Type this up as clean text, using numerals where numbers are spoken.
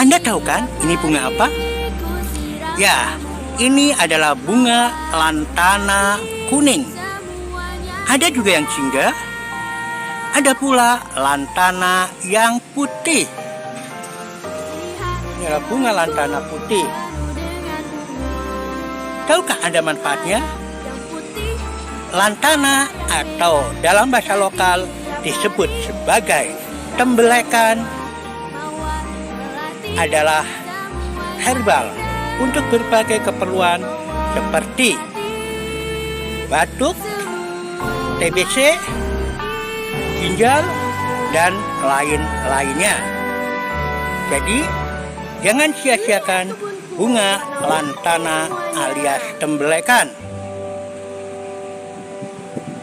Anda tahu kan ini bunga apa? Ya, ini adalah bunga lantana kuning. Ada juga yang jingga. Ada pula lantana yang putih. Ini adalah bunga lantana putih. Tahukah Anda manfaatnya? Lantana atau dalam bahasa lokal disebut sebagai tembelekan adalah herbal untuk berbagai keperluan seperti batuk, TBC, ginjal, dan lain-lainnya. Jadi, jangan sia-siakan bunga lantana alias tembelekan.